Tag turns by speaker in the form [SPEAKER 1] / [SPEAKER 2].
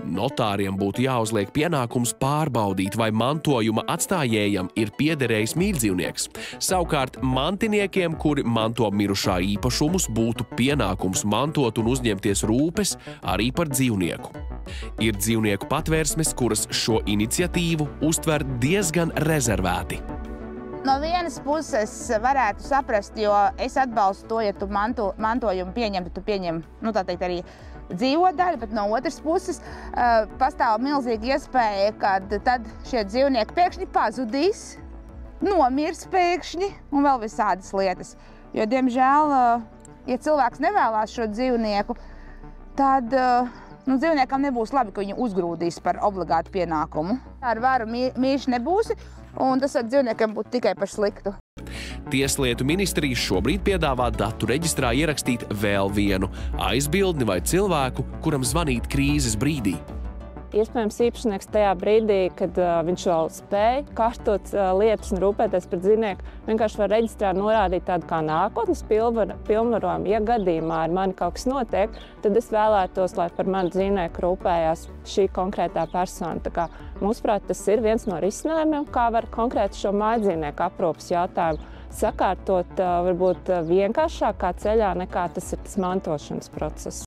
[SPEAKER 1] Notāriem būtu jāuzliek pienākums pārbaudīt, vai mantojuma atstājējam ir piederējis mīļdzīvnieks. Savukārt mantiniekiem, kuri manto mirušā īpašumus, būtu pienākums mantot un uzņemties rūpes arī par dzīvnieku. Ir dzīvnieku patvērsmes, kuras šo iniciatīvu uztver diezgan rezervēti.
[SPEAKER 2] No vienas puses varētu saprast, jo es atbalstu to, ja tu mantojumu pieņem, tad tu pieņem, tā teikt, arī dzīvo daļu, bet no otras puses pastāv milzīga iespēja, ka tad šie dzīvnieki pēkšņi pazudīs, nomirs pēkšņi un vēl visādas lietas. Jo, diemžēl, ja cilvēks nevēlās šo dzīvnieku, tad dzīvniekam nebūs labi, ka viņu uzgrūdīs par obligātu pienākumu. Ar varu mīļš nebūsi, un tas ar dzīvniekiem būtu tikai par sliktu.
[SPEAKER 1] Tieslietu ministrija šobrīd piedāvā datu reģistrā ierakstīt vēl vienu aizbildni vai cilvēku, kuram zvanīt krīzes brīdī.
[SPEAKER 3] Iespējams, īpašnieks tajā brīdī, kad viņš vēl spēj kārtot lietas un rūpēties par dzīvnieku, vienkārši var reģistrā norādīt tādu kā nākotnes pilnvarojumu. Ja gadījumā ar mani kaut kas notiek, tad es vēlētos, lai par mani dzīvnieku rūpējās šī konkrētā persona. Tā kā, mūsuprāt, tas ir viens no risinājumiem, kā var konkrēti šo mājdzīvnieku aprūpes jautājumu sakārtot varbūt vienkāršākā ceļā, nekā tas ir tas mantošanas process.